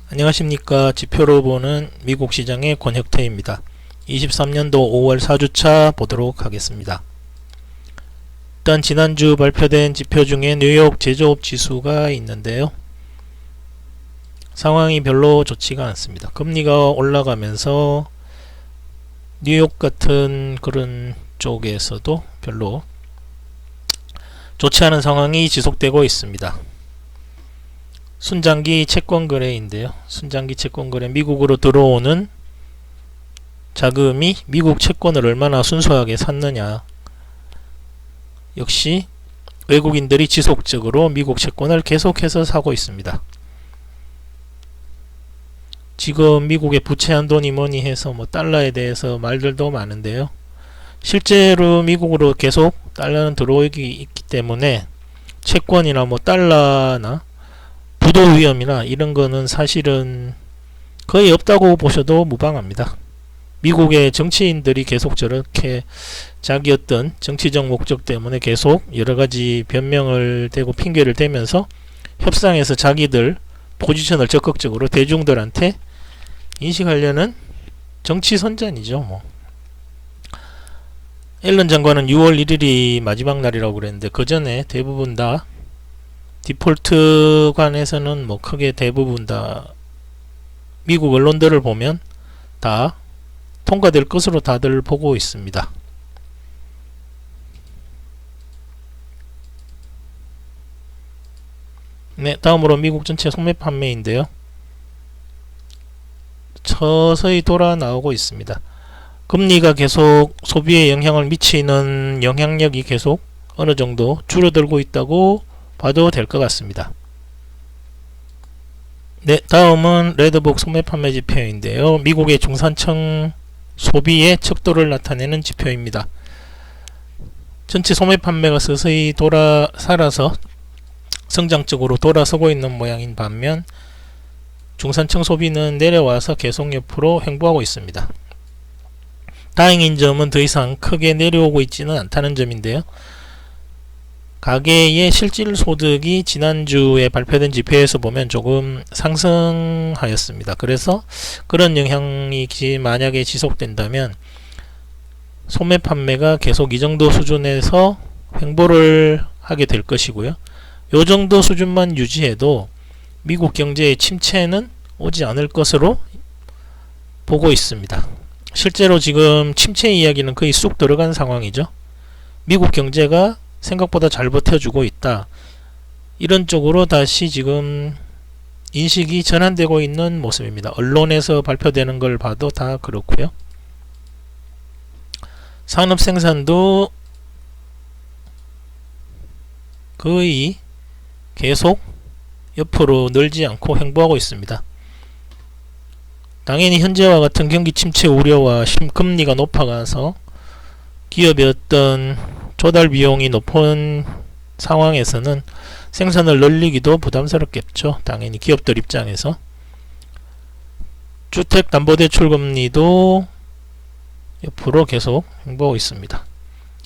안녕하십니까. 지표로 보는 미국 시장의 권혁태입니다. 23년도 5월 4주차 보도록 하겠습니다. 일단 지난주 발표된 지표 중에 뉴욕 제조업 지수가 있는데요. 상황이 별로 좋지가 않습니다. 금리가 올라가면서 뉴욕 같은 그런 쪽에서도 별로 좋지 않은 상황이 지속되고 있습니다. 순장기 채권 거래인데요. 순장기 채권 거래, 미국으로 들어오는 자금이 미국 채권을 얼마나 순수하게 샀느냐. 역시 외국인들이 지속적으로 미국 채권을 계속해서 사고 있습니다. 지금 미국의 부채 한도니 뭐니 해서 달러에 대해서 말들도 많은데요. 실제로 미국으로 계속 달러는 들어오기 있기 때문에 채권이나 달러나 부도 위험이나 이런 거는 사실은 거의 없다고 보셔도 무방합니다. 미국의 정치인들이 계속 저렇게 자기 어떤 정치적 목적 때문에 계속 여러가지 변명을 대고 핑계를 대면서 협상에서 자기들 포지션을 적극적으로 대중들한테 인식하려는 정치 선전이죠. 앨런 장관은 6월 1일이 마지막 날이라고 그랬는데 그 전에 대부분 다 디폴트 관해서는 크게 대부분 다 미국 언론들을 보면 다 통과될 것으로 다들 보고 있습니다. 네, 다음으로 미국 전체 소매 판매인데요. 서서히 돌아 나오고 있습니다. 금리가 계속 소비에 영향을 미치는 영향력이 계속 어느 정도 줄어들고 있다고 봐도 될 것 같습니다. 네, 다음은 레드북 소매 판매 지표인데요. 미국의 중산층 소비의 척도를 나타내는 지표입니다. 전체 소매 판매가 서서히 살아서 성장적으로 돌아서고 있는 모양인 반면 중산층 소비는 내려와서 계속 옆으로 횡보하고 있습니다. 다행인 점은 더 이상 크게 내려오고 있지는 않다는 점인데요. 가계의 실질 소득이 지난주에 발표된 지표에서 보면 조금 상승하였습니다. 그래서 그런 영향이 만약에 지속된다면 소매 판매가 계속 이 정도 수준에서 횡보를 하게 될 것이고요. 이 정도 수준만 유지해도 미국 경제의 침체는 오지 않을 것으로 보고 있습니다. 실제로 지금 침체 이야기는 거의 쑥 들어간 상황이죠. 미국 경제가 생각보다 잘 버텨주고 있다. 이런 쪽으로 다시 지금 인식이 전환되고 있는 모습입니다. 언론에서 발표되는 걸 봐도 다 그렇고요. 산업 생산도 거의 계속 옆으로 늘지 않고 횡보하고 있습니다. 당연히 현재와 같은 경기 침체 우려와 금리가 높아가서 기업의 어떤 조달 비용이 높은 상황에서는 생산을 늘리기도 부담스럽겠죠. 당연히 기업들 입장에서. 주택담보대출 금리도 옆으로 계속 횡보하고 있습니다.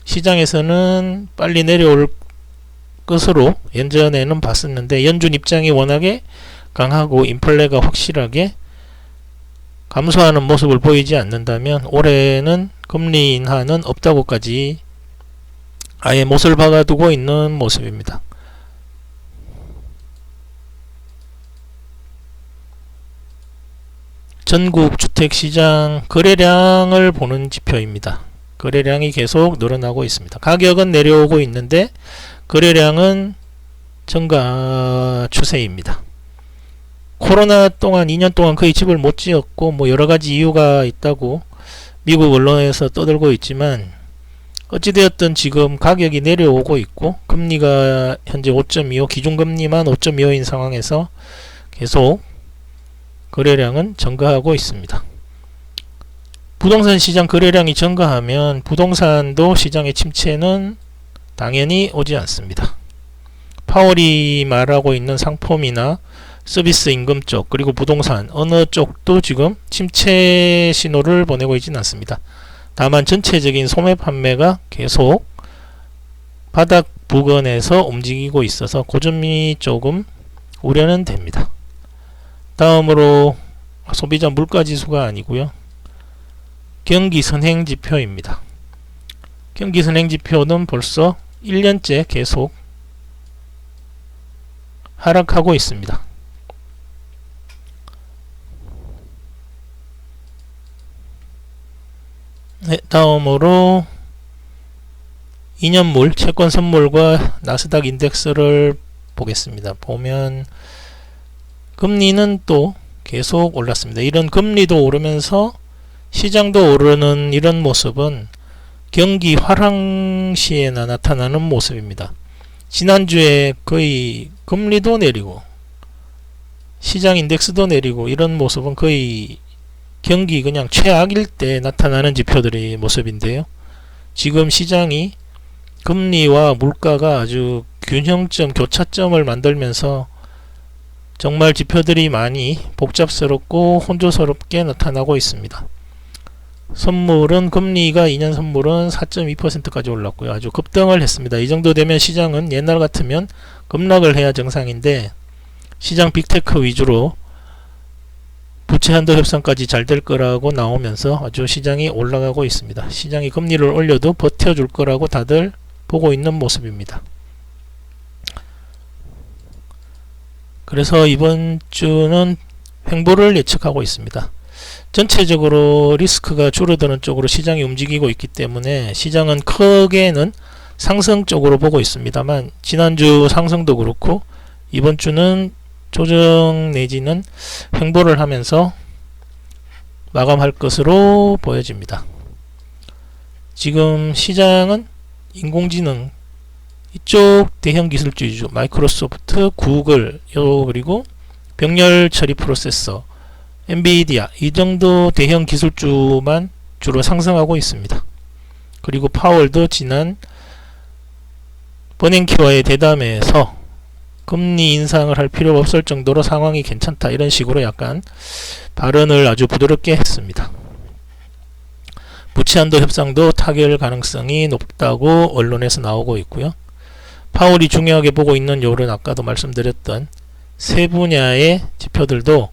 시장에서는 빨리 내려올 것으로 연전에는 봤었는데 연준 입장이 워낙에 강하고 인플레가 확실하게 감소하는 모습을 보이지 않는다면 올해는 금리 인하는 없다고까지 아예 못을 박아두고 있는 모습입니다. 전국 주택시장 거래량을 보는 지표입니다. 거래량이 계속 늘어나고 있습니다. 가격은 내려오고 있는데 거래량은 증가 추세입니다. 코로나 동안 2년 동안 거의 집을 못 지었고 여러가지 이유가 있다고 미국 언론에서 떠들고 있지만 어찌되었든 지금 가격이 내려오고 있고 금리가 현재 5.25 기준금리만 5.25인 상황에서 계속 거래량은 증가하고 있습니다. 부동산 시장 거래량이 증가하면 부동산도 시장의 침체는 당연히 오지 않습니다. 파월이 말하고 있는 상품이나 서비스 임금 쪽 그리고 부동산 어느 쪽도 지금 침체 신호를 보내고 있지는 않습니다. 다만 전체적인 소매 판매가 계속 바닥 부근에서 움직이고 있어서 그 점이 조금 우려는 됩니다. 다음으로 소비자 물가지수가 아니고요. 경기선행지표입니다. 경기선행지표는 벌써 1년째 계속 하락하고 있습니다. 네, 다음으로 2년물 채권 선물과 나스닥 인덱스를 보겠습니다. 보면 금리는 또 계속 올랐습니다. 이런 금리도 오르면서 시장도 오르는 이런 모습은 경기 화랑 시에나 나타나는 모습입니다. 지난주에 거의 금리도 내리고 시장 인덱스도 내리고 이런 모습은 거의 경기 그냥 최악일 때 나타나는 지표들의 모습인데요. 지금 시장이 금리와 물가가 아주 균형점, 교차점을 만들면서 정말 지표들이 많이 복잡스럽고 혼조스럽게 나타나고 있습니다. 선물은 금리가 2년 선물은 4.2%까지 올랐고요. 아주 급등을 했습니다. 이 정도 되면 시장은 옛날 같으면 급락을 해야 정상인데 시장 빅테크 위주로 부채 한도 협상까지 잘 될 거라고 나오면서 아주 시장이 올라가고 있습니다. 시장이 금리를 올려도 버텨줄 거라고 다들 보고 있는 모습입니다. 그래서 이번 주는 횡보를 예측하고 있습니다. 전체적으로 리스크가 줄어드는 쪽으로 시장이 움직이고 있기 때문에 시장은 크게는 상승 쪽으로 보고 있습니다만 지난주 상승도 그렇고 이번 주는 조정 내지는 횡보를 하면서 마감할 것으로 보여집니다. 지금 시장은 인공지능 이쪽 대형 기술주 위주 마이크로소프트, 구글, 그리고 병렬 처리 프로세서, 엔비디아 이 정도 대형 기술주만 주로 상승하고 있습니다. 그리고 파월도 지난 버냉키와의 대담에서 금리 인상을 할 필요가 없을 정도로 상황이 괜찮다 이런 식으로 약간 발언을 아주 부드럽게 했습니다. 부채 한도 협상도 타결 가능성이 높다고 언론에서 나오고 있고요. 파월이 중요하게 보고 있는 요런 아까도 말씀드렸던 세 분야의 지표들도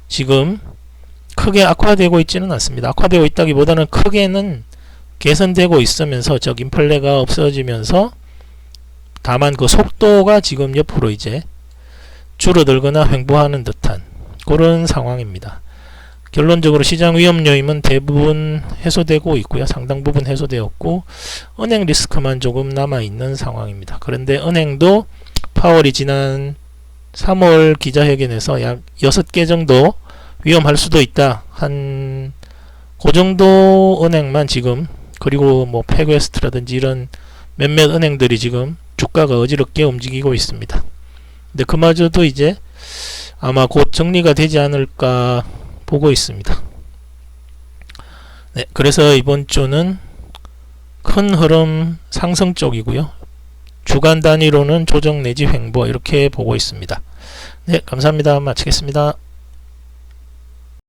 지금 크게 악화되고 있지는 않습니다. 악화되고 있다기보다는 크게는 개선되고 있으면서 적 인플레가 없어지면서 다만 그 속도가 지금 옆으로 이제 줄어들거나 횡보하는 듯한 그런 상황입니다. 결론적으로 시장 위험 요인은 대부분 해소되고 있고요. 상당 부분 해소되었고 은행 리스크만 조금 남아있는 상황입니다. 그런데 은행도 파월이 지난 3월 기자회견에서 약 6개 정도 위험할 수도 있다. 한 그 정도 은행만 지금 그리고 뭐 패괴스트라든지 이런 몇몇 은행들이 지금 주가가 어지럽게 움직이고 있습니다. 근데 그마저도 이제 아마 곧 정리가 되지 않을까 보고 있습니다. 네, 그래서 이번 주는 큰 흐름 상승 쪽이고요. 주간 단위로는 조정 내지 횡보 이렇게 보고 있습니다. 네, 감사합니다. 마치겠습니다.